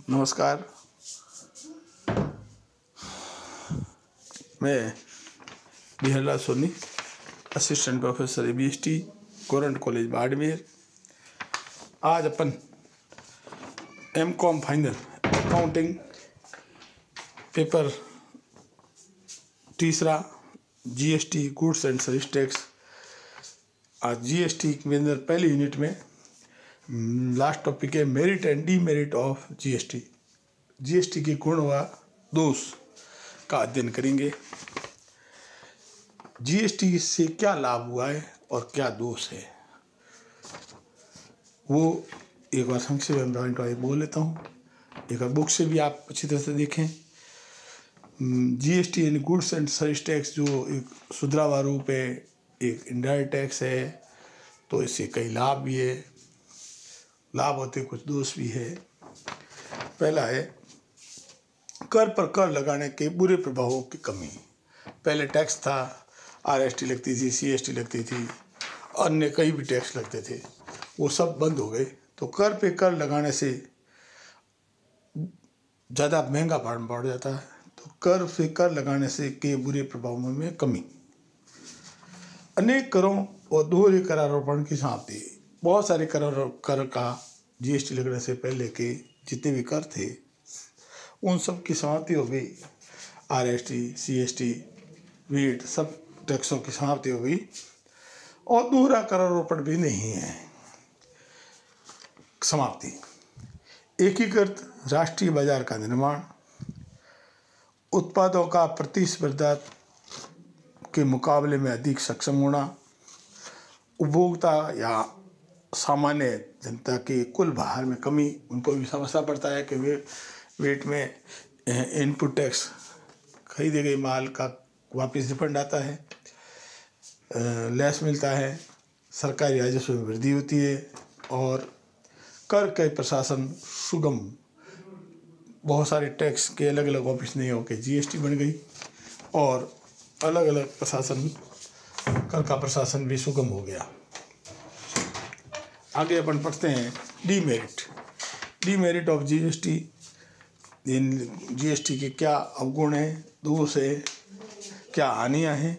नमस्कार। मैं Biharilal Soni, assistant professor ABST, government college Barmer. आज अपन MCOM फाइनल अकाउंटिंग पेपर तीसरा GST goods and service tax. आज GST के अंदर पहली यूनिट में लास्ट टॉपिक है merit and demerit of GST के गुण व दोष का अध्ययन करेंगे। GST से क्या लाभ हुआ है और क्या दोष है वो एक बार संक्षेप में बोल लेता हूँ। एक बार बुक से भी आप अच्छी तरह से देखें। GST यानी गुड्स एंड सर्विस टैक्स जो एक सुधरा हुआ रूप है, एक इनडायरेक्ट टैक्स है, तो इससे कई लाभ भी है, लाभ होते कुछ दोष भी है। पहला है कर पर कर लगाने के बुरे प्रभावों की कमी। पहले टैक्स था, RST लगती थी, CST लगती थी, अन्य कई भी टैक्स लगते थे, वो सब बंद हो गए। तो कर पे कर लगाने से ज़्यादा महंगा पड़ जाता है। तो कर पे कर लगाने से के बुरे प्रभावों में कमी। अनेक करों और दोहरे करारोपण की समाप्ति। बहुत सारे कर का GST लगने से पहले के जितने भी कर थे उन सब की समाप्ति हो गई। RST, CST, VAT सब टैक्सों की समाप्ति हो गई और दोहरा करारोपण भी नहीं है। समाप्ति। एकीकृत राष्ट्रीय बाजार का निर्माण, उत्पादों का प्रतिस्पर्धा के मुकाबले में अधिक सक्षम होना, उपभोक्ता या सामान्य जनता के कुल भार में कमी। उनको भी समझना पड़ता है कि वे वेट में इनपुट टैक्स खरीदे गए माल का वापस रिफंड आता है, लेस मिलता है, सरकारी राजस्व में वृद्धि होती है और कर के प्रशासन सुगम। बहुत सारे टैक्स के अलग अलग ऑफिस नहीं होकर GST बन गई और अलग अलग प्रशासन, कर का प्रशासन भी सुगम हो गया। आगे अपन पढ़ते हैं डीमेरिट ऑफ GST। GST के क्या अवगुण हैं, दोष है, क्या हानियाँ हैं।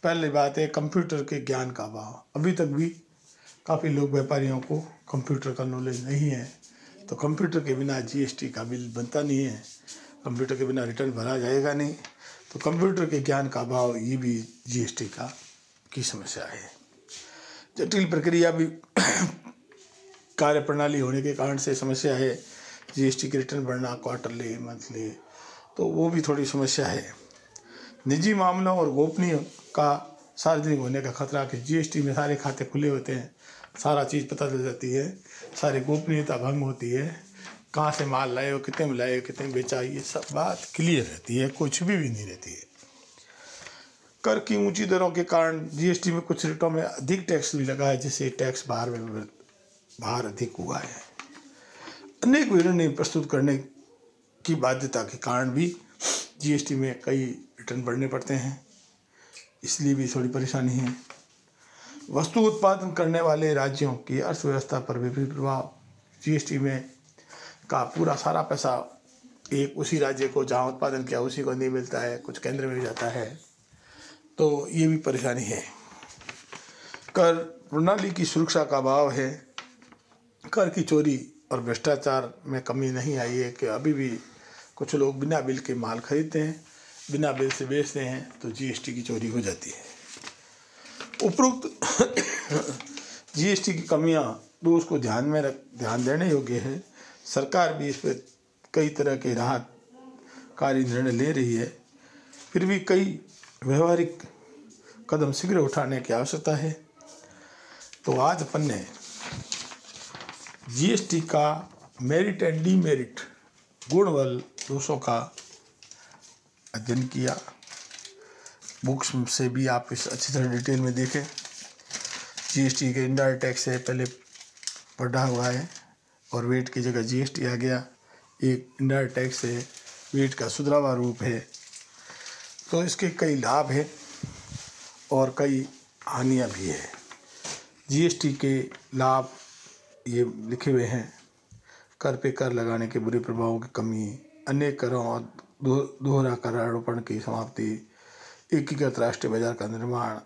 पहली बात है कंप्यूटर के ज्ञान का अभाव। अभी तक भी काफ़ी लोग व्यापारियों को कंप्यूटर का नॉलेज नहीं है, तो कंप्यूटर के बिना GST का बिल बनता नहीं है, कंप्यूटर के बिना रिटर्न भरा जाएगा नहीं। तो कंप्यूटर के ज्ञान का अभाव ये भी GST की समस्या है। जटिल प्रक्रिया भी कार्य प्रणाली होने के कारण से समस्या है। GST की रिटर्न भरना क्वार्टरली, मंथली, तो वो भी थोड़ी समस्या है। निजी मामलों और गोपनीय का सार्वजनिक होने का खतरा कि GST में सारे खाते खुले होते हैं, सारा चीज़ पता चल जाती है, सारी गोपनीयता भंग होती है। कहाँ से माल लाए हो, कितने में लाए हो, कितने में बेचा, ये सब बात क्लियर रहती है, कुछ भी नहीं रहती है। कर की ऊंची दरों के कारण GST में कुछ रेटों में अधिक टैक्स भी लगा है, जिससे टैक्स भार अधिक हुआ है। अनेक विवरण प्रस्तुत करने की बाध्यता के कारण भी GST में कई रिटर्न भरने पड़ते हैं, इसलिए भी थोड़ी परेशानी है। वस्तु उत्पादन करने वाले राज्यों की अर्थव्यवस्था पर विपरीत प्रभाव। GST में का पूरा सारा पैसा एक उसी राज्य को जहाँ उत्पादन किया उसी को नहीं मिलता है, कुछ केंद्र में भी जाता है, तो ये भी परेशानी है। कर प्रणाली की सुरक्षा का अभाव है। कर की चोरी और भ्रष्टाचार में कमी नहीं आई है कि अभी भी कुछ लोग बिना बिल के माल खरीदते हैं, बिना बिल से बेचते हैं, तो GST की चोरी हो जाती है। उपरोक्त GST की कमियां दोष को ध्यान देने योग्य है। सरकार भी इस पर कई तरह के राहतकारी निर्णय ले रही है, फिर भी कई व्यवहारिक कदम शीघ्र उठाने की आवश्यकता है। तो आज अपन ने GST का मेरिट एंड डीमेरिट, गुण व दोषों का अध्ययन किया। बुक्स से भी आप इस अच्छी तरह डिटेल में देखें। GST के इनडायरेक्ट टैक्स से पहले पढ़ा हुआ है और वेट की जगह GST आ गया। एक इनडायरेक्ट टैक्स से वेट का सुधरा हुआ रूप है, तो इसके कई लाभ हैं और कई हानियाँ भी है। GST के लाभ ये लिखे हुए हैं। कर पे कर लगाने के बुरे प्रभावों की कमी, अनेक करों और दोहरा करारोपण की समाप्ति, एकीकृत राष्ट्रीय बाजार का निर्माण,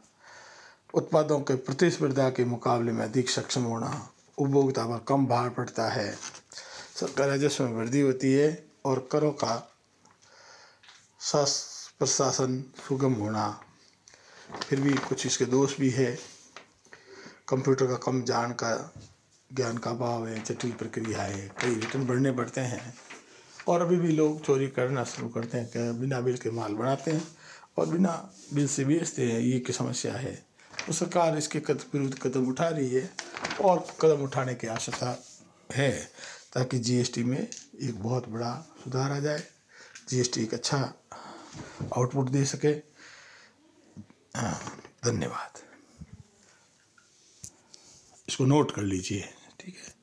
उत्पादों के प्रतिस्पर्धा के मुकाबले में अधिक सक्षम होना, उपभोक्ता पर कम भार पड़ता है, सरकार राजस्व में वृद्धि होती है और करों का प्रशासन सुगम होना। फिर भी कुछ इसके दोष भी है। कंप्यूटर का कम ज्ञान का अभाव है, जटिल प्रक्रिया है, कई रिटर्न भरने पड़ते हैं और अभी भी लोग चोरी करना शुरू करते हैं कि बिना बिल के माल बनाते हैं और बिना बिल से बेचते हैं। ये की समस्या है, तो सरकार इसके विरुद्ध कदम उठा रही है और कदम उठाने की आवश्यकता है ताकि जीएसटी में एक बहुत बड़ा सुधार आ जाए, जीएसटी एक अच्छा आउटपुट दे सके। धन्यवाद। इसको नोट कर लीजिए, ठीक है।